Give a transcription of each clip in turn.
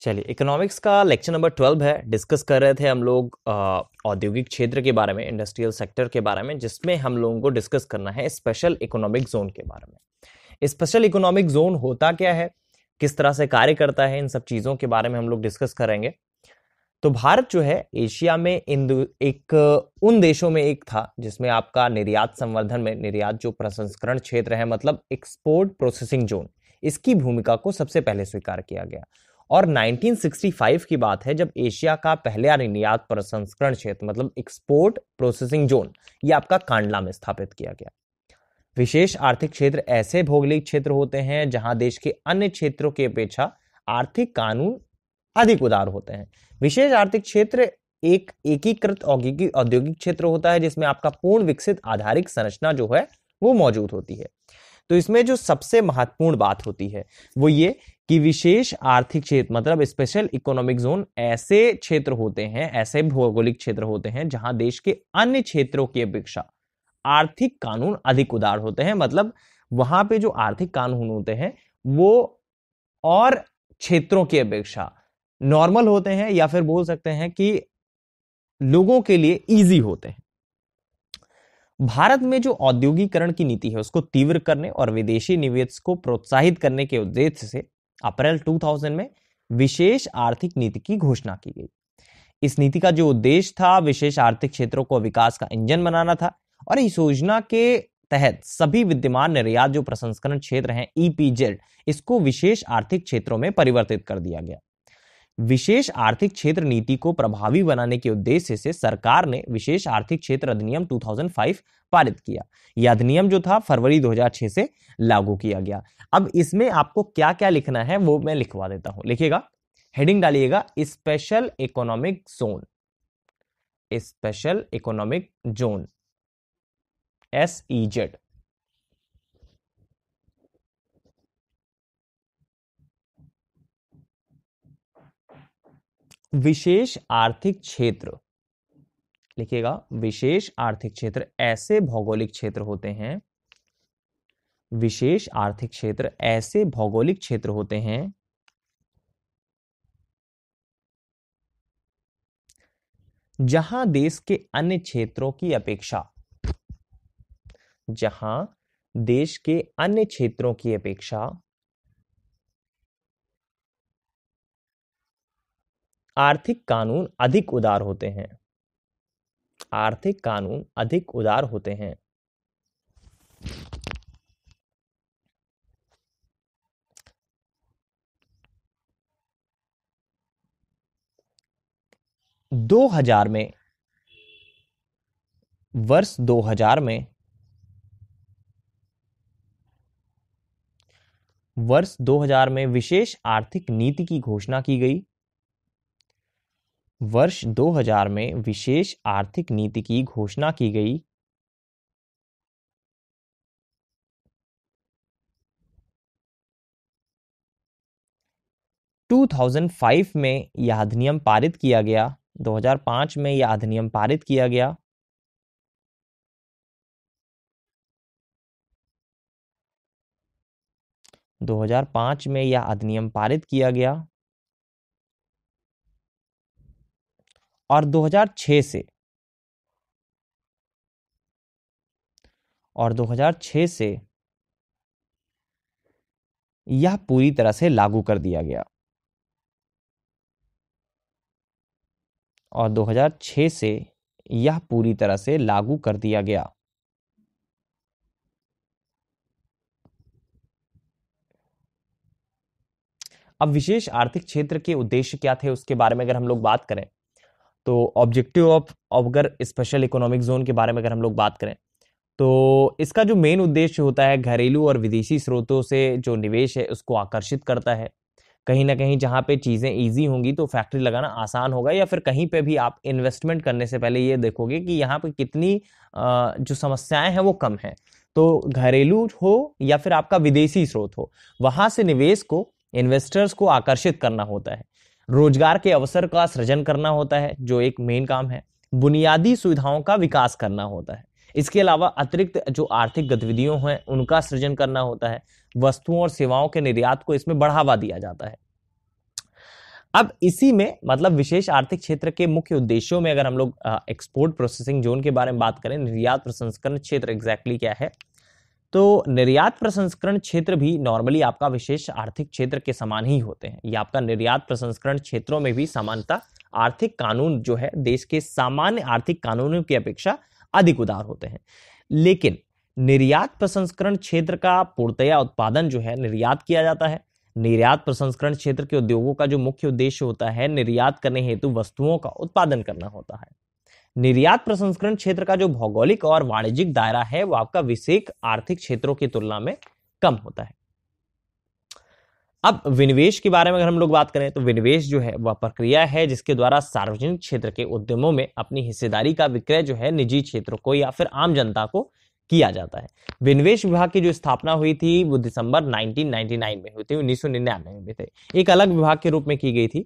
चलिए, इकोनॉमिक्स का lecture number 12 है। डिस्कस कर रहे थे हम लोग औद्योगिक क्षेत्र के बारे में, इंडस्ट्रियल सेक्टर के बारे में, जिसमें हम लोगों को डिस्कस करना है स्पेशल इकोनॉमिक जोन के बारे में। स्पेशल इकोनॉमिक जोन होता क्या है, किस तरह से कार्य करता है, इन सब चीज़ों के बारे में हम लोग डिस्कस करेंगे। तो भारत जो है एशिया में उन देशों में एक था जिसमें आपका निर्यात संवर्धन में, निर्यात जो प्रसंस्करण क्षेत्र है, मतलब एक्सपोर्ट प्रोसेसिंग जोन, इसकी भूमिका को सबसे पहले स्वीकार किया गया। और 1965 की बात है जब एशिया का पहला निर्यात प्रसंस्करण क्षेत्र मतलब एक्सपोर्ट प्रोसेसिंग जोन ये आपका कांडला में स्थापित किया गया। विशेष आर्थिक क्षेत्र ऐसे भौगोलिक क्षेत्र होते हैं जहां देश के अन्य क्षेत्रों की अपेक्षा आर्थिक कानून अधिक उदार होते हैं। विशेष आर्थिक क्षेत्र एक एकीकृत औद्योगिक क्षेत्र होता है जिसमें आपका पूर्ण विकसित आधारिक संरचना जो है वो मौजूद होती है। तो इसमें जो सबसे महत्वपूर्ण बात होती है वो ये कि विशेष आर्थिक क्षेत्र मतलब स्पेशल इकोनॉमिक जोन ऐसे क्षेत्र होते हैं, ऐसे भौगोलिक क्षेत्र होते हैं जहां देश के अन्य क्षेत्रों की अपेक्षा आर्थिक कानून अधिक उदार होते हैं। मतलब वहां पे जो आर्थिक कानून होते हैं वो और क्षेत्रों की अपेक्षा नॉर्मल होते हैं, या फिर बोल सकते हैं कि लोगों के लिए इजी होते हैं। भारत में जो औद्योगिकरण की नीति है उसको तीव्र करने और विदेशी निवेश को प्रोत्साहित करने के उद्देश्य से अप्रैल 2000 में विशेष आर्थिक नीति की घोषणा की गई। इस नीति का जो उद्देश्य था विशेष आर्थिक क्षेत्रों को विकास का इंजन बनाना था, और इस योजना के तहत सभी विद्यमान निर्यात जो प्रसंस्करण क्षेत्र हैं ईपीजेड, इसको विशेष आर्थिक क्षेत्रों में परिवर्तित कर दिया गया। विशेष आर्थिक क्षेत्र नीति को प्रभावी बनाने के उद्देश्य से सरकार ने विशेष आर्थिक क्षेत्र अधिनियम 2005 पारित किया। यह अधिनियम जो था फरवरी 2006 से लागू किया गया। अब इसमें आपको क्या क्या लिखना है वो मैं लिखवा देता हूं, लिखिएगा, हेडिंग डालिएगा special economic zone, special economic zone SEZ। विशेष आर्थिक क्षेत्र, लिखिएगा, विशेष आर्थिक क्षेत्र ऐसे भौगोलिक क्षेत्र होते हैं, विशेष आर्थिक क्षेत्र ऐसे भौगोलिक क्षेत्र होते हैं जहां देश के अन्य क्षेत्रों की अपेक्षा, जहां देश के अन्य क्षेत्रों की अपेक्षा आर्थिक कानून अधिक उदार होते हैं, आर्थिक कानून अधिक उदार होते हैं। वर्ष 2000 में विशेष आर्थिक नीति की घोषणा की गई। वर्ष 2000 में विशेष आर्थिक नीति की घोषणा की गई। (2005) में यह अधिनियम पारित किया गया। 2005 में यह अधिनियम पारित किया गया। में यह अधिनियम पारित किया गया और 2006 से यह पूरी तरह से लागू कर दिया गया, और 2006 से यह पूरी तरह से लागू कर दिया गया। अब विशेष आर्थिक क्षेत्र के उद्देश्य क्या थे उसके बारे में अगर हम लोग बात करें तो ऑब्जेक्टिव ऑफ अगर स्पेशल इकोनॉमिक जोन के बारे में अगर हम लोग बात करें तो इसका जो मेन उद्देश्य होता है घरेलू और विदेशी स्रोतों से जो निवेश है उसको आकर्षित करता है। कहीं ना कहीं जहाँ पे चीज़ें इजी होंगी तो फैक्ट्री लगाना आसान होगा, या फिर कहीं पे भी आप इन्वेस्टमेंट करने से पहले ये देखोगे कि यहाँ पे कितनी जो समस्याएं हैं वो कम है। तो घरेलू हो या फिर आपका विदेशी स्रोत हो, वहां से निवेश को, इन्वेस्टर्स को आकर्षित करना होता है। रोजगार के अवसर का सृजन करना होता है जो एक मेन काम है। बुनियादी सुविधाओं का विकास करना होता है। इसके अलावा अतिरिक्त जो आर्थिक गतिविधियों हैं उनका सृजन करना होता है। वस्तुओं और सेवाओं के निर्यात को इसमें बढ़ावा दिया जाता है। अब इसी में मतलब विशेष आर्थिक क्षेत्र के मुख्य उद्देश्यों में अगर हम लोग एक्सपोर्ट प्रोसेसिंग जोन के बारे में बात करें, निर्यात प्रसंस्करण क्षेत्र एग्जैक्टली क्या है, तो निर्यात प्रसंस्करण क्षेत्र भी नॉर्मली आपका विशेष आर्थिक क्षेत्र के समान ही होते हैं। ये आपका निर्यात प्रसंस्करण क्षेत्रों में भी समानता आर्थिक कानून जो है देश के सामान्य आर्थिक कानूनों की अपेक्षा अधिक उदार होते हैं। लेकिन निर्यात प्रसंस्करण क्षेत्र का पूर्णतया उत्पादन जो है निर्यात किया जाता है। निर्यात प्रसंस्करण क्षेत्र के उद्योगों का जो मुख्य उद्देश्य होता है निर्यात करने हेतु वस्तुओं का उत्पादन करना होता है। निर्यात प्रसंस्करण क्षेत्र का जो भौगोलिक और वाणिज्यिक दायरा है वो आपका विशेष आर्थिक क्षेत्रों की तुलना में कम होता है। अब विनिवेश के बारे में अगर हम लोग बात करें तो विनिवेश जो है वह प्रक्रिया है जिसके द्वारा सार्वजनिक क्षेत्र के उद्यमों में अपनी हिस्सेदारी का विक्रय जो है निजी क्षेत्रों को या फिर आम जनता को किया जाता है। विनिवेश विभाग की जो स्थापना हुई थी वो दिसंबर 1999 में हुई थी, 1999 में थे, एक अलग विभाग के रूप में की गई थी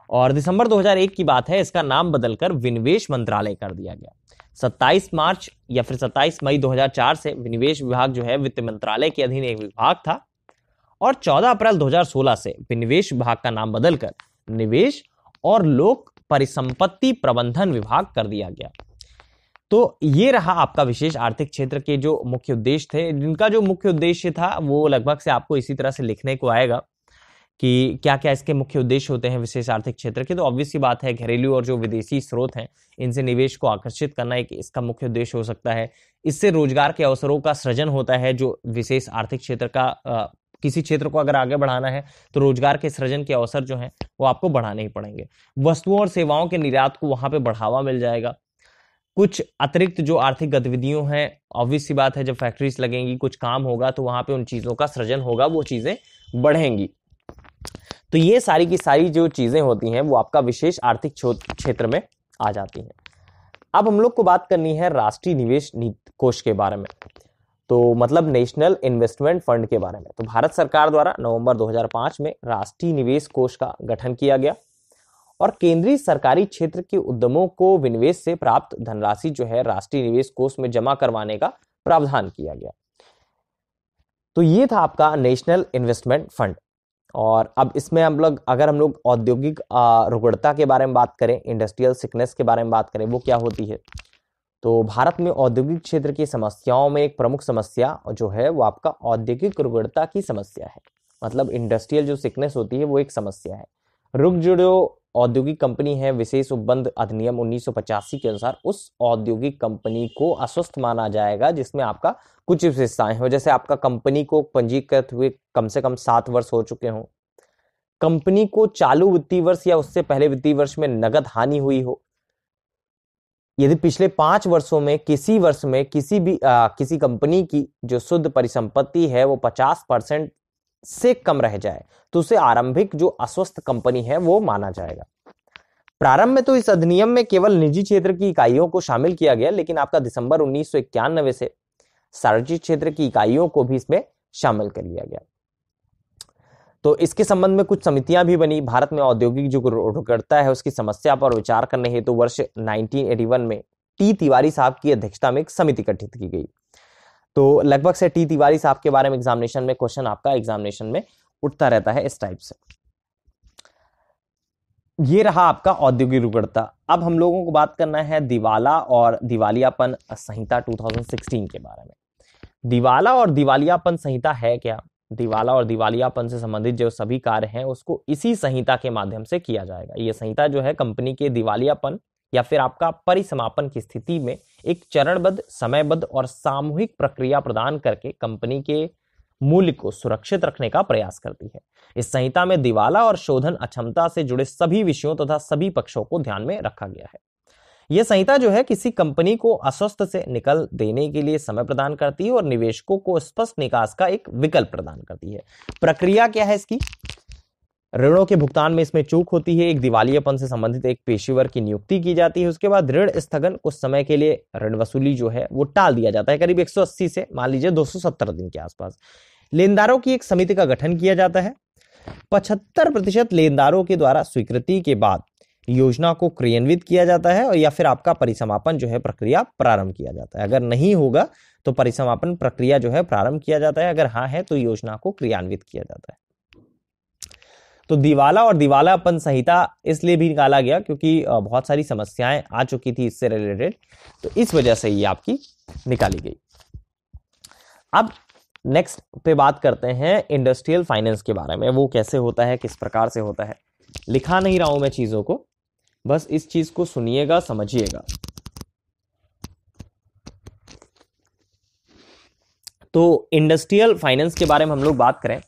और दिसंबर 2001 की बात है, इसका नाम बदलकर विनिवेश मंत्रालय कर दिया गया। 27 मार्च या फिर 27 मई 2004 से विनिवेश विभाग जो है वित्त मंत्रालय के अधीन एक विभाग था और 14 अप्रैल 2016 से विनिवेश विभाग का नाम बदलकर निवेश और लोक परिसंपत्ति प्रबंधन विभाग कर दिया गया। तो ये रहा आपका विशेष आर्थिक क्षेत्र के जो मुख्य उद्देश्य थे, जिनका जो मुख्य उद्देश्य था वो लगभग से आपको इसी तरह से लिखने को आएगा कि क्या क्या इसके मुख्य उद्देश्य होते हैं विशेष आर्थिक क्षेत्र के। तो ऑब्वियस सी बात है घरेलू और जो विदेशी स्रोत हैं इनसे निवेश को आकर्षित करना एक इसका मुख्य उद्देश्य हो सकता है। इससे रोजगार के अवसरों का सृजन होता है। जो विशेष आर्थिक क्षेत्र का किसी क्षेत्र को अगर आगे बढ़ाना है तो रोजगार के सृजन के अवसर जो हैं वो आपको बढ़ाने ही पड़ेंगे। वस्तुओं और सेवाओं के निर्यात को वहां पे बढ़ावा मिल जाएगा। कुछ अतिरिक्त जो आर्थिक गतिविधियों हैं, ऑब्वियस सी बात है जब फैक्ट्रीज लगेंगी कुछ काम होगा तो वहां पे उन चीजों का सृजन होगा, वो चीजें बढ़ेंगी। तो ये सारी की सारी जो चीजें होती हैं वो आपका विशेष आर्थिक क्षेत्र में आ जाती हैं। अब हम लोग को बात करनी है राष्ट्रीय निवेश कोष के बारे में, तो मतलब नेशनल इन्वेस्टमेंट फंड के बारे में। तो भारत सरकार द्वारा नवंबर 2005 में राष्ट्रीय निवेश कोष का गठन किया गया और केंद्रीय सरकारी क्षेत्र के उद्यमों को विनिवेश से प्राप्त धनराशि जो है राष्ट्रीय निवेश कोष में जमा करवाने का प्रावधान किया गया। तो ये था आपका नेशनल इन्वेस्टमेंट फंड। और अब इसमें अगर हम लोग औद्योगिक रुग्णता के बारे में बात करें, इंडस्ट्रियल सिकनेस के बारे में बात करें, वो क्या होती है, तो भारत में औद्योगिक क्षेत्र की समस्याओं में एक प्रमुख समस्या जो है वो आपका औद्योगिक रुग्णता की समस्या है। मतलब इंडस्ट्रियल जो सिकनेस होती है वो एक समस्या है। रुक जो औद्योगिक कंपनी है विशेष उपबंध अधिनियम 1985 के अनुसार उस औद्योगिक कंपनी को अस्वस्थ माना जाएगा जिसमें आपका कुछ विशेषताएं हो, जैसे आपका कंपनी को पंजीकृत हुए कम से कम 7 वर्ष हो चुके हों, कंपनी को चालू वित्तीय वर्ष या उससे पहले वित्तीय वर्ष में नगद हानि हुई हो, यदि पिछले 5 वर्षों में किसी वर्ष में किसी कंपनी की जो शुद्ध परिसंपत्ति है वो 50% से कम रह जाए तो उसे आरंभिक जो अस्वस्थ कंपनी है वो माना जाएगा। प्रारंभ में तो इस अधिनियम में केवल निजी क्षेत्र की इकाइयों को शामिल किया गया, लेकिन आपका दिसंबर 1991 से सार्वजनिक क्षेत्र की इकाइयों को भी इसमें शामिल कर लिया गया। तो इसके संबंध में कुछ समितियां भी बनी। भारत में औद्योगिक जो रुग्णता है उसकी समस्या पर विचार करने हेतु वर्ष 1981 में टी तिवारी साहब की अध्यक्षता में एक समिति गठित की गई। तो लगभग से टी तिवारी साहब के बारे में एग्जामिनेशन में क्वेश्चन आपका एग्जामिनेशन में उठता रहता है इस टाइप से। ये रहा आपका औद्योगिक रुग्णता। अब हम लोगों को बात करना है दिवाला और दिवालियापन संहिता 2016 के बारे में। दिवाला और दिवालियापन संहिता है क्या? दिवाला और दिवालियापन से संबंधित जो सभी कार्य हैं उसको इसी संहिता के माध्यम से किया जाएगा। ये संहिता जो है कंपनी के दिवालियापन या फिर आपका परिसमापन की स्थिति में एक चरणबद्ध, समयबद्ध और सामूहिक प्रक्रिया प्रदान करके कंपनी के मूल्य को सुरक्षित रखने का प्रयास करती है। इस संहिता में दिवाला और शोधन अक्षमता से जुड़े सभी विषयों तथा सभी पक्षों को ध्यान में रखा गया है। यह संहिता जो है किसी कंपनी को अस्वस्थ से निकल देने के लिए समय प्रदान करती है और निवेशकों को स्पष्ट निकास का एक विकल्प प्रदान करती है। प्रक्रिया क्या है इसकी? ऋणों के भुगतान में इसमें चूक होती है। एक दिवालियापन से संबंधित एक पेशेवर की नियुक्ति की जाती है। उसके बाद ऋण स्थगन, कुछ समय के लिए ऋण वसूली जो है वो टाल दिया जाता है, करीब 180 से मान लीजिए 270 दिन के आसपास। लेनदारों की एक समिति का गठन किया जाता है। 75% लेनदारों के द्वारा स्वीकृति के बाद योजना को क्रियान्वित किया जाता है और या फिर आपका परिसमापन जो है प्रक्रिया प्रारंभ किया जाता है। अगर नहीं होगा तो परिसमापन प्रक्रिया जो है प्रारंभ किया जाता है, अगर हाँ है तो योजना को क्रियान्वित किया जाता है। तो दिवाला और दिवालापन संहिता इसलिए भी निकाला गया क्योंकि बहुत सारी समस्याएं आ चुकी थी इससे रिलेटेड, तो इस वजह से ये आपकी निकाली गई। अब नेक्स्ट पे बात करते हैं इंडस्ट्रियल फाइनेंस के बारे में। वो कैसे होता है, किस प्रकार से होता है। लिखा नहीं रहा हूं मैं चीजों को, बस इस चीज को सुनिएगा, समझिएगा। तो इंडस्ट्रियल फाइनेंस के बारे में हम लोग बात करें,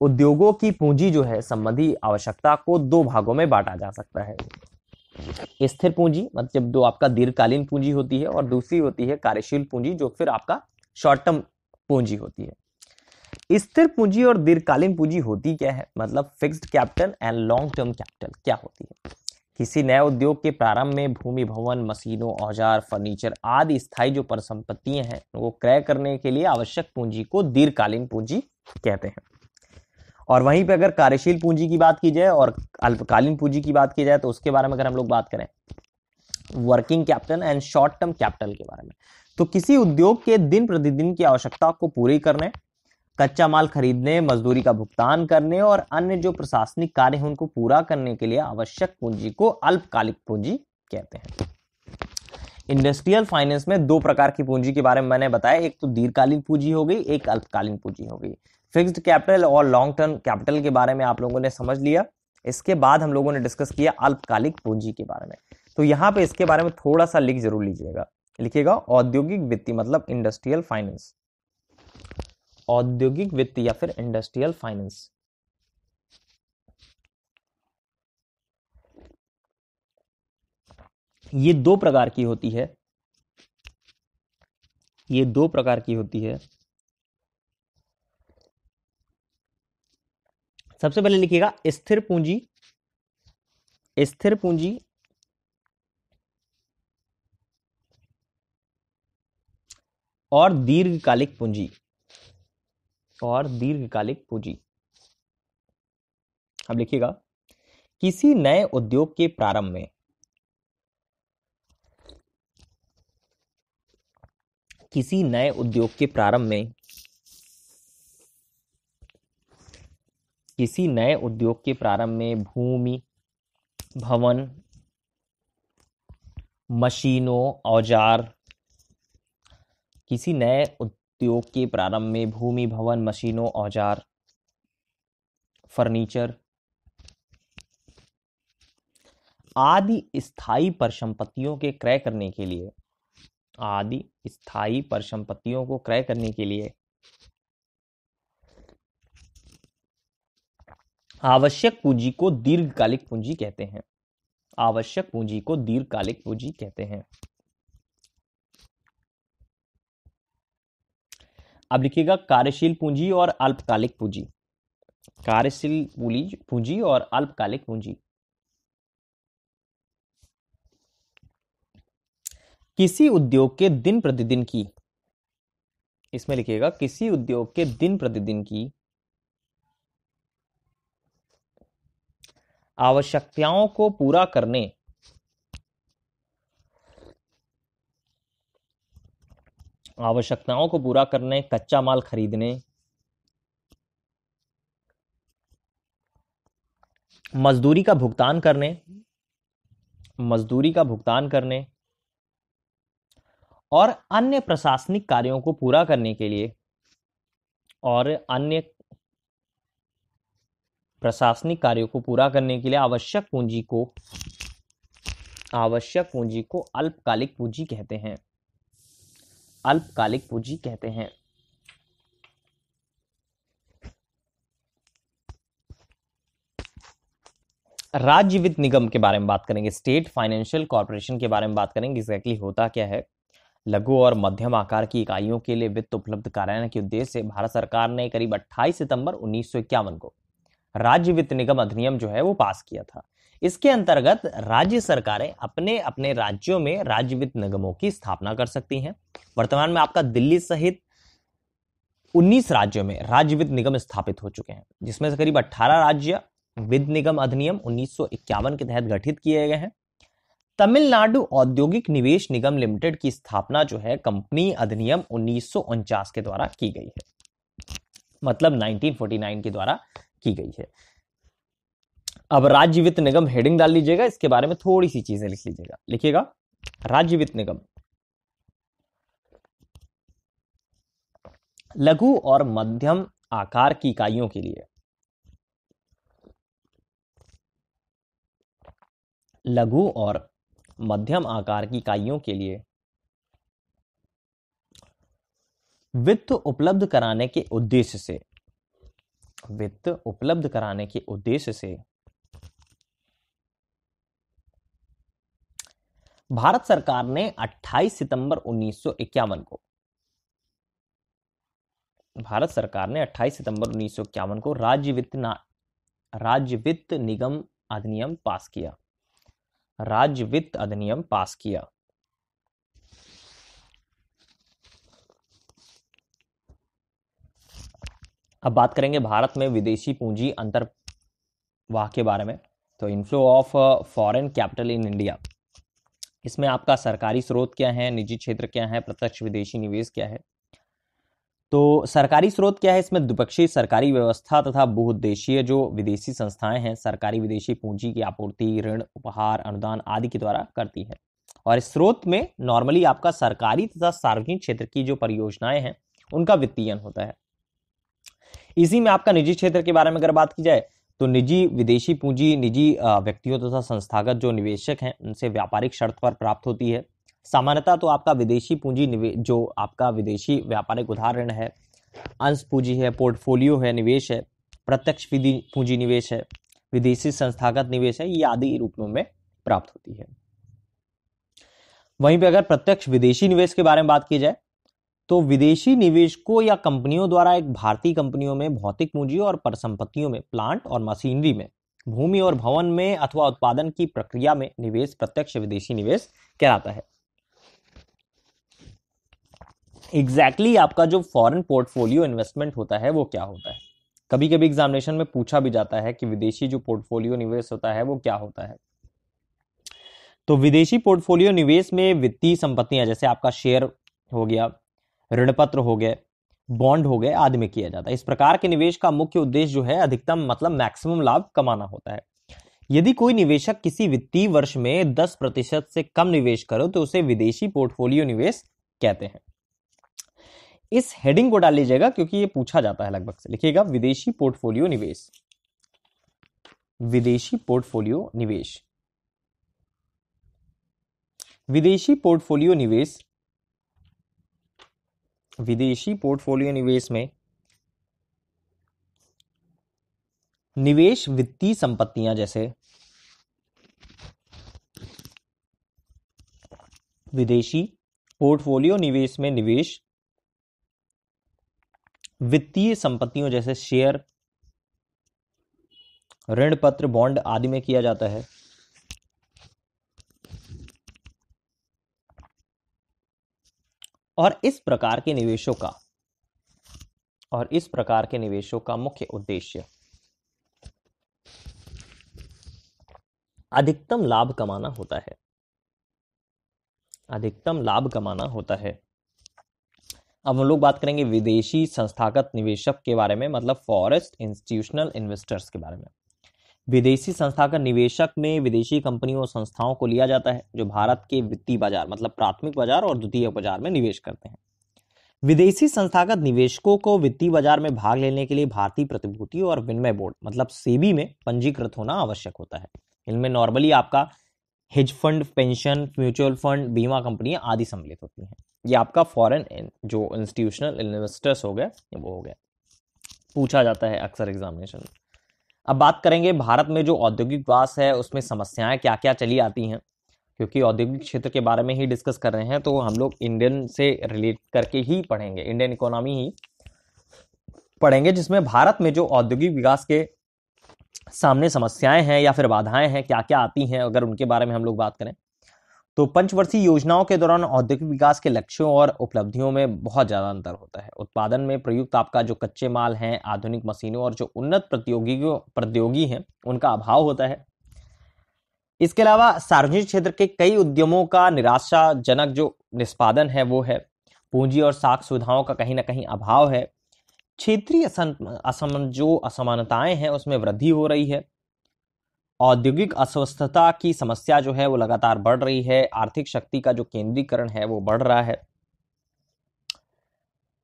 उद्योगों की पूंजी जो है संबंधी आवश्यकता को दो भागों में बांटा जा सकता है। स्थिर पूंजी मतलब जो आपका दीर्घकालीन पूंजी होती है, और दूसरी होती है कार्यशील पूंजी जो फिर आपका शॉर्ट टर्म पूंजी होती है। स्थिर पूंजी और दीर्घकालीन पूंजी होती क्या है, मतलब fixed capital and long term capital क्या होती है। किसी नए उद्योग के प्रारंभ में भूमि, भवन, मशीनों, औजार, फर्नीचर आदि स्थायी जो परिसंपत्तियां हैं वो क्रय करने के लिए आवश्यक पूंजी को दीर्घकालीन पूंजी कहते हैं। और वहीं पे अगर कार्यशील पूंजी की बात की जाए और अल्पकालीन पूंजी की बात की जाए, तो उसके बारे में अगर हम लोग बात करें working capital and short term capital के बारे में, तो किसी उद्योग के दिन प्रतिदिन की आवश्यकता को पूरी करने, कच्चा माल खरीदने, मजदूरी का भुगतान करने और अन्य जो प्रशासनिक कार्य हैं उनको पूरा करने के लिए आवश्यक पूंजी को अल्पकालिक पूंजी कहते हैं। इंडस्ट्रियल फाइनेंस में दो प्रकार की पूंजी के बारे में मैंने बताया, एक तो दीर्घकालीन पूंजी हो गई, एक अल्पकालीन पूंजी हो गई। फिक्स्ड कैपिटल और लॉन्ग टर्म कैपिटल के बारे में आप लोगों ने समझ लिया। इसके बाद हम लोगों ने डिस्कस किया अल्पकालिक पूंजी के बारे में। तो यहाँ पे इसके बारे में थोड़ा सा लिख जरूर लीजिएगा, लिखिएगा औद्योगिक वित्त मतलब इंडस्ट्रियल फाइनेंस, औद्योगिक वित्त या फिर इंडस्ट्रियल फाइनेंस। ये दो प्रकार की होती है, ये दो प्रकार की होती है। सबसे पहले लिखिएगा स्थिर पूंजी, स्थिर पूंजी और दीर्घकालिक पूंजी, और दीर्घकालिक पूंजी। अब लिखिएगा किसी नए उद्योग के प्रारंभ में, किसी नए उद्योग के प्रारंभ में, किसी नए उद्योग के प्रारंभ में भूमि, भवन, मशीनों, औजार, किसी नए उद्योग के प्रारंभ में भूमि, भवन, मशीनों, औजार, फर्नीचर आदि स्थायी परिसंपत्तियों के क्रय करने के लिए, आदि स्थायी परिसंपत्तियों को क्रय करने के लिए आवश्यक पूंजी को दीर्घकालिक पूंजी कहते हैं। आवश्यक पूंजी को दीर्घकालिक पूंजी कहते हैं। अब लिखिएगा कार्यशील पूंजी और अल्पकालिक पूंजी, कार्यशील पूंजी और अल्पकालिक पूंजी। किसी उद्योग के दिन प्रतिदिन की, इसमें लिखिएगा किसी उद्योग के दिन प्रतिदिन की आवश्यकताओं को पूरा करने, आवश्यकताओं को पूरा करने, कच्चा माल खरीदने, मजदूरी का भुगतान करने, मजदूरी का भुगतान करने और अन्य प्रशासनिक कार्यों को पूरा करने के लिए, और अन्य प्रशासनिक कार्यों को पूरा करने के लिए आवश्यक पूंजी को, आवश्यक पूंजी को अल्पकालिक पूंजी कहते हैं। अल्पकालिक पूंजी कहते हैं। राज्य वित्त निगम के बारे में बात करेंगे, स्टेट फाइनेंशियल कॉर्पोरेशन के बारे में बात करेंगे। एग्जैक्टली होता क्या है। लघु और मध्यम आकार की इकाइयों के लिए वित्त उपलब्ध कराने के उद्देश्य से भारत सरकार ने करीब 28 सितंबर 1951 को राज्य वित्त निगम अधिनियम जो है वो पास किया था। इसके अंतर्गत राज्य सरकारें अपने अपने राज्यों में राज्य वित्त निगमों की स्थापना कर सकती हैं। वर्तमान में आपका दिल्ली सहित 19 राज्यों में राज्य वित्त निगम स्थापित हो चुके हैं, जिसमें से करीब 18 राज्य वित्त निगम अधिनियम 1951 के तहत गठित किए गए हैं। तमिलनाडु औद्योगिक निवेश निगम लिमिटेड की स्थापना जो है कंपनी अधिनियम 1949 के द्वारा की गई है, मतलब 1949 के द्वारा की गई है। अब राज्य वित्त निगम हेडिंग डाल लीजिएगा, इसके बारे में थोड़ी सी चीजें लिख लीजिएगा। लिखिएगा राज्य वित्त निगम लघु और मध्यम आकार की इकाइयों के लिए, लघु और मध्यम आकार की इकाइयों के लिए वित्त उपलब्ध कराने के उद्देश्य से, वित्त उपलब्ध कराने के उद्देश्य से भारत सरकार ने 28 सितंबर 1951 को, भारत सरकार ने 28 सितंबर 1951 को राज्य वित्त निगम अधिनियम पास किया, राज्य वित्त अधिनियम पास किया। अब बात करेंगे भारत में विदेशी पूंजी अंतर्वाह के बारे में। तो inflow of foreign capital in India, इसमें आपका सरकारी स्रोत क्या है, निजी क्षेत्र क्या है, प्रत्यक्ष विदेशी निवेश क्या है। तो सरकारी स्रोत क्या है, इसमें द्विपक्षीय सरकारी व्यवस्था तथा बहुउद्देशीय जो विदेशी संस्थाएं हैं सरकारी विदेशी पूंजी की आपूर्ति, ऋण, उपहार, अनुदान आदि के द्वारा करती है। और इस स्रोत में नॉर्मली आपका सरकारी तथा सार्वजनिक क्षेत्र की जो परियोजनाएं हैं उनका वित्तीयन होता है। इसी में आपका निजी क्षेत्र के बारे में अगर बात की जाए तो निजी विदेशी पूंजी निजी व्यक्तियों तथा संस्थागत जो निवेशक हैं उनसे व्यापारिक शर्त पर प्राप्त होती है। सामान्यतः तो आपका विदेशी पूंजी जो आपका विदेशी व्यापारिक उदाहरण है, अंश पूंजी है, पोर्टफोलियो है, निवेश है, प्रत्यक्ष पूंजी निवेश है, विदेशी संस्थागत निवेश है, ये आदि रूपों में प्राप्त होती है। वहीं पे अगर प्रत्यक्ष विदेशी निवेश के बारे में बात की जाए तो विदेशी निवेशकों या कंपनियों द्वारा एक भारतीय कंपनियों में भौतिक पूंजी और परिसंपत्तियों में, प्लांट और मशीनरी में, भूमि और भवन में अथवा उत्पादन की प्रक्रिया में निवेश प्रत्यक्ष विदेशी निवेश कहलाता है। एग्जैक्टली आपका जो फॉरेन पोर्टफोलियो इन्वेस्टमेंट होता है वो क्या होता है। कभी कभी एग्जामिनेशन में पूछा भी जाता है कि विदेशी जो पोर्टफोलियो निवेश होता है वो क्या होता है। तो विदेशी पोर्टफोलियो निवेश में वित्तीय संपत्तियां जैसे आपका शेयर हो गया, ऋण पत्र हो गए, बॉन्ड हो गए आदि में किया जाता है। इस प्रकार के निवेश का मुख्य उद्देश्य जो है अधिकतम मतलब मैक्सिमम लाभ कमाना होता है। यदि कोई निवेशक किसी वित्तीय वर्ष में 10% से कम निवेश करे तो उसे विदेशी पोर्टफोलियो निवेश कहते हैं। इस हेडिंग को डाल लीजिएगा क्योंकि ये पूछा जाता है लगभग से। लिखिएगा विदेशी पोर्टफोलियो निवेश, विदेशी पोर्टफोलियो निवेश, विदेशी पोर्टफोलियो निवेश, विदेशी पोर्टफोलियो निवेश में निवेश वित्तीय संपत्तियां जैसे विदेशी पोर्टफोलियो निवेश में निवेश वित्तीय संपत्तियों जैसे शेयर, ऋण पत्र, बॉन्ड आदि में किया जाता है। और इस प्रकार के निवेशों का मुख्य उद्देश्य अधिकतम लाभ कमाना होता है, अधिकतम लाभ कमाना होता है। अब हम लोग बात करेंगे विदेशी संस्थागत निवेशक के बारे में, मतलब फॉरेस्ट इंस्टीट्यूशनल इन्वेस्टर्स के बारे में। विदेशी संस्थागत निवेशक में विदेशी कंपनियों और संस्थाओं को लिया जाता है जो भारत के वित्तीय बाजार मतलब प्राथमिक बाजार और द्वितीयक बाजार में निवेश करते हैं। विदेशी संस्थागत निवेशकों को वित्तीय बाजार में भाग लेने के लिए भारतीय प्रतिभूति और विनिमय बोर्ड मतलब सेबी में पंजीकृत होना आवश्यक होता है। इनमें नॉर्मली आपका hedge fund, pension, mutual fund, बीमा कंपनियां आदि सम्मिलित होती हैं। ये आपका फॉरेन जो इंस्टीट्यूशनल इन्वेस्टर्स हो गए वो हो गए, पूछा जाता है अक्सर एग्जामिनेशन में। अब बात करेंगे भारत में जो औद्योगिक विकास है उसमें समस्याएं क्या क्या चली आती हैं, क्योंकि औद्योगिक क्षेत्र के बारे में ही डिस्कस कर रहे हैं तो हम लोग इंडियन से रिलेट करके ही पढ़ेंगे, इंडियन इकोनॉमी ही पढ़ेंगे, जिसमें भारत में जो औद्योगिक विकास के सामने समस्याएं हैं या फिर बाधाएं हैं क्या क्या आती हैं, अगर उनके बारे में हम लोग बात करें तो पंचवर्षीय योजनाओं के दौरान औद्योगिक विकास के लक्ष्यों और उपलब्धियों में बहुत ज्यादा अंतर होता है। उत्पादन में प्रयुक्त आपका जो कच्चे माल हैं, आधुनिक मशीनों और जो उन्नत प्रौद्योगिकी हैं उनका अभाव होता है। इसके अलावा सार्वजनिक क्षेत्र के कई उद्यमों का निराशाजनक जो निष्पादन है वो है। पूंजी और साख सुविधाओं का कहीं ना कहीं अभाव है। क्षेत्रीय जो असमानताएं हैं उसमें वृद्धि हो रही है। औद्योगिक अस्वस्थता की समस्या जो है वो लगातार बढ़ रही है, आर्थिक शक्ति का जो केंद्रीकरण है वो बढ़ रहा है।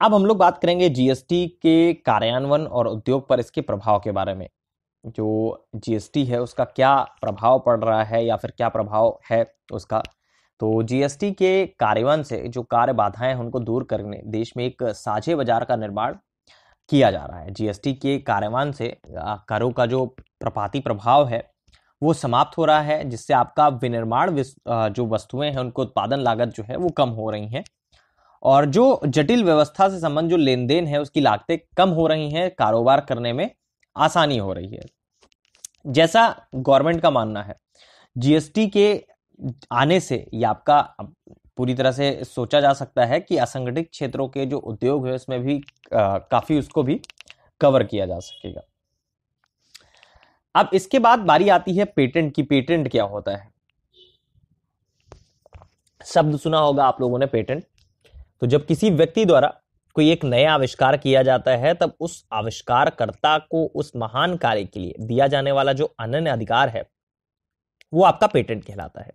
अब हम लोग बात करेंगे जीएसटी के कार्यान्वयन और उद्योग पर इसके प्रभाव के बारे में। जो जीएसटी है उसका क्या प्रभाव पड़ रहा है या फिर क्या प्रभाव है उसका। तो जीएसटी के कार्यान्वयन से जो कार्य बाधाएं हैं उनको दूर करने देश में एक साझे बाजार का निर्माण किया जा रहा है। जीएसटी के कार्यान्वयन से करों का जो प्रपाती प्रभाव है वो समाप्त हो रहा है, जिससे आपका विनिर्माण जो वस्तुएं हैं उनको उत्पादन लागत जो है वो कम हो रही हैं और जो जटिल व्यवस्था से संबंध जो लेन देन है उसकी लागतें कम हो रही हैं, कारोबार करने में आसानी हो रही है। जैसा गवर्नमेंट का मानना है, जीएसटी के आने से ये आपका पूरी तरह से सोचा जा सकता है कि असंगठित क्षेत्रों के जो उद्योग है उसमें भी काफी उसको भी कवर किया जा सकेगा। अब इसके बाद बारी आती है पेटेंट की। पेटेंट क्या होता है? शब्द सुना होगा आप लोगों ने, पेटेंट। तो जब किसी व्यक्ति द्वारा कोई एक नया आविष्कार किया जाता है तब उस आविष्कारकर्ता को उस महान कार्य के लिए दिया जाने वाला जो अनन्य अधिकार है वो आपका पेटेंट कहलाता है।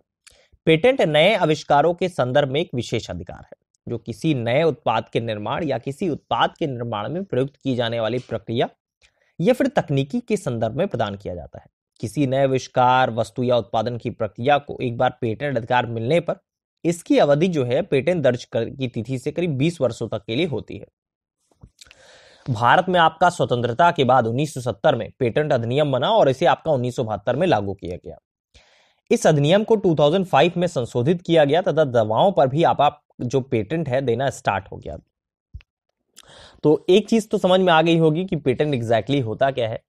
पेटेंट नए आविष्कारों के संदर्भ में एक विशेष अधिकार है जो किसी नए उत्पाद के निर्माण या किसी उत्पाद के निर्माण में प्रयुक्त की जाने वाली प्रक्रिया या फिर तकनीकी के संदर्भ में प्रदान किया जाता है। किसी नए आविष्कार, वस्तु या उत्पादन की प्रक्रिया को एक बार पेटेंट अधिकार मिलने पर इसकी अवधि जो है पेटेंट दर्ज की तिथि से करीब 20 वर्षों तक के लिए होती है। भारत में आपका स्वतंत्रता के बाद 1970 में पेटेंट अधिनियम बना और इसे आपका 1972 में लागू किया गया। इस अधिनियम को 2005 में संशोधित किया गया तथा दवाओं पर भी आप जो पेटेंट है देना स्टार्ट हो गया। तो एक चीज तो समझ में आ गई होगी कि पेटेंट एग्जैक्टली होता क्या है।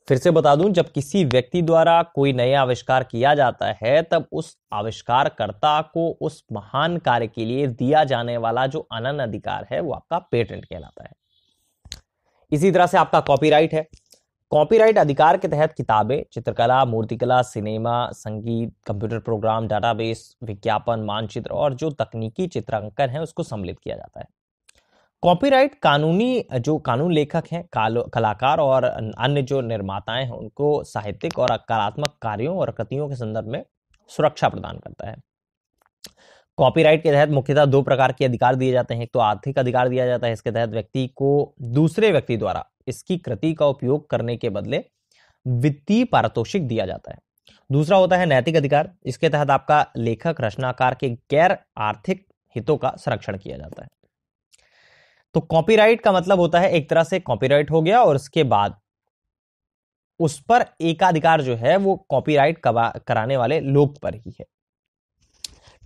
फिर से बता दूं, जब किसी व्यक्ति द्वारा कोई नया आविष्कार किया जाता है तब उस आविष्कारकर्ता को उस महान कार्य के लिए दिया जाने वाला जो अनन्य अधिकार है वो आपका पेटेंट कहलाता है। इसी तरह से आपका कॉपीराइट है। कॉपीराइट अधिकार के तहत किताबें, चित्रकला, मूर्तिकला, सिनेमा, संगीत, कंप्यूटर प्रोग्राम, डाटाबेस, विज्ञापन, मानचित्र और जो तकनीकी चित्रांकन है उसको सम्मिलित किया जाता है। कॉपीराइट कानूनी जो कानून लेखक हैं, कलाकार और अन्य जो निर्माताएं हैं उनको साहित्यिक और कलात्मक कार्यों और कृतियों के संदर्भ में सुरक्षा प्रदान करता है। कॉपीराइट के तहत मुख्यतः 2 प्रकार के अधिकार दिए जाते हैं। एक तो आर्थिक अधिकार दिया जाता है, इसके तहत व्यक्ति को दूसरे व्यक्ति द्वारा इसकी कृति का उपयोग करने के बदले वित्तीय पारितोषिक दिया जाता है। दूसरा होता है नैतिक अधिकार। इसके तहत आपका लेखक, रचनाकार के गैर आर्थिक हितों का संरक्षण किया जाता है। तो कॉपीराइट का मतलब होता है एक तरह से कॉपीराइट हो गया और उसके बाद उस पर एकाधिकार जो है वो कॉपीराइट कराने वाले लोग पर ही है।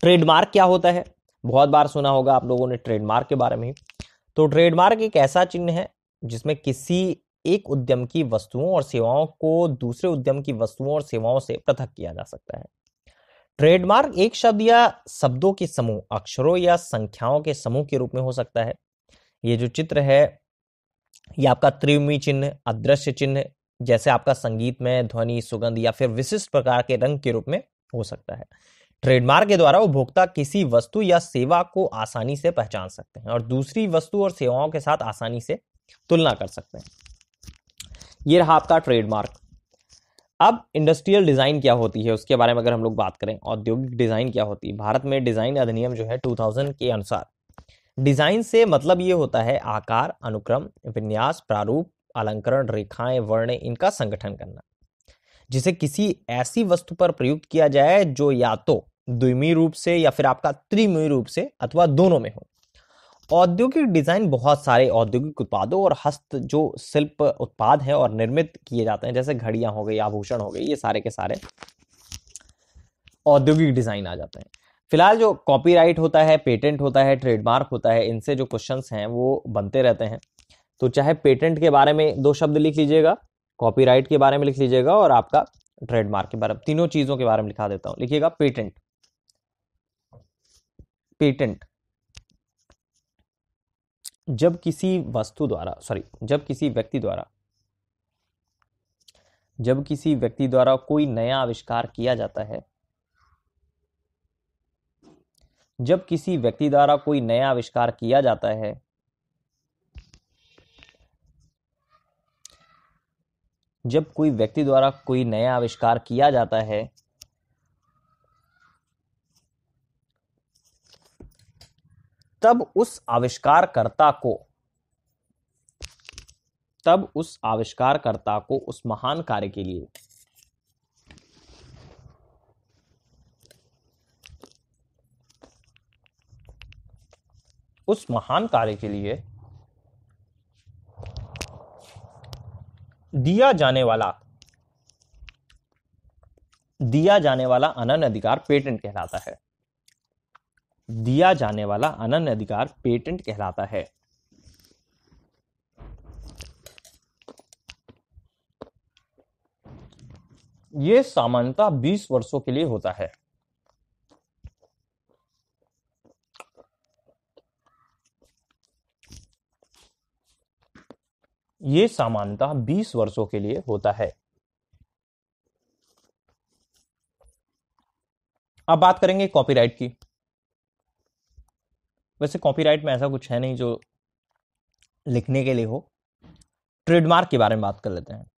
ट्रेडमार्क क्या होता है? बहुत बार सुना होगा आप लोगों ने ट्रेडमार्क के बारे में। तो ट्रेडमार्क एक ऐसा चिन्ह है जिसमें किसी एक उद्यम की वस्तुओं और सेवाओं को दूसरे उद्यम की वस्तुओं और सेवाओं से पृथक किया जा सकता है। ट्रेडमार्क एक शब्द या शब्दों के समूह, अक्षरों या संख्याओं के समूह के रूप में हो सकता है। ये जो चित्र है ये आपका त्रिविमी चिन्ह, अदृश्य चिन्ह, जैसे आपका संगीत में ध्वनि, सुगंध या फिर विशिष्ट प्रकार के रंग के रूप में हो सकता है। ट्रेडमार्क के द्वारा उपभोक्ता किसी वस्तु या सेवा को आसानी से पहचान सकते हैं और दूसरी वस्तु और सेवाओं के साथ आसानी से तुलना कर सकते हैं। ये रहा आपका ट्रेडमार्क। अब इंडस्ट्रियल डिजाइन क्या होती है उसके बारे में अगर हम लोग बात करें, औद्योगिक डिजाइन क्या होती है। भारत में डिजाइन अधिनियम जो है 2000 के अनुसार डिजाइन से मतलब ये होता है आकार, अनुक्रम, विन्यास, प्रारूप, अलंकरण, रेखाएं, वर्ण, इनका संगठन करना, जिसे किसी ऐसी वस्तु पर प्रयुक्त किया जाए जो या तो द्विमीय रूप से या फिर आपका त्रिमीय रूप से अथवा दोनों में हो। औद्योगिक डिजाइन बहुत सारे औद्योगिक उत्पादों और हस्त जो शिल्प उत्पाद हैं और निर्मित किए जाते हैं, जैसे घड़ियां हो गई, आभूषण हो गई, ये सारे के सारे औद्योगिक डिजाइन आ जाते हैं। फिलहाल जो कॉपीराइट होता है, पेटेंट होता है, ट्रेडमार्क होता है, इनसे जो क्वेश्चंस हैं वो बनते रहते हैं। तो चाहे पेटेंट के बारे में 2 शब्द लिख लीजिएगा, कॉपीराइट के बारे में लिख लीजिएगा और आपका ट्रेडमार्क के बारे में, तीनों चीजों के बारे में लिखा देता हूं। लिखिएगा पेटेंट। पेटेंट जब किसी वस्तु द्वारा जब किसी व्यक्ति द्वारा कोई नया आविष्कार किया जाता है, जब किसी व्यक्ति द्वारा कोई नया आविष्कार किया जाता है जब कोई व्यक्ति द्वारा कोई नया आविष्कार किया जाता है तब उस आविष्कारकर्ता को उस महान कार्य के लिए दिया जाने वाला अनन्य अधिकार पेटेंट कहलाता है। दिया जाने वाला अनन्य अधिकार पेटेंट कहलाता है। यह सामान्यतः 20 वर्षों के लिए होता है। यह सामान्यतः 20 वर्षों के लिए होता है। अब बात करेंगे कॉपीराइट की। वैसे कॉपीराइट में ऐसा कुछ है नहीं जो लिखने के लिए हो। ट्रेडमार्क के बारे में बात कर लेते हैं।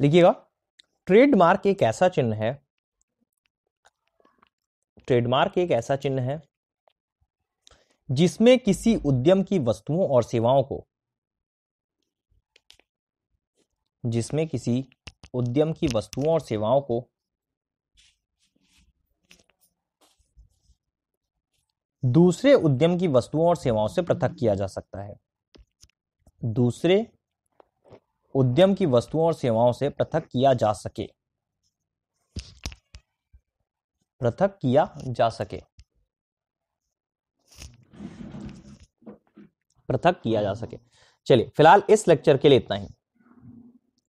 लिखिएगा, ट्रेडमार्क एक ऐसा चिन्ह है, ट्रेडमार्क एक ऐसा चिन्ह है जिसमें किसी उद्यम की वस्तुओं और सेवाओं को दूसरे उद्यम की वस्तुओं और सेवाओं से पृथक किया जा सकता है। दूसरे उद्यम की वस्तुओं और सेवाओं से पृथक किया जा सके। चलिए फिलहाल इस लेक्चर के लिए इतना ही।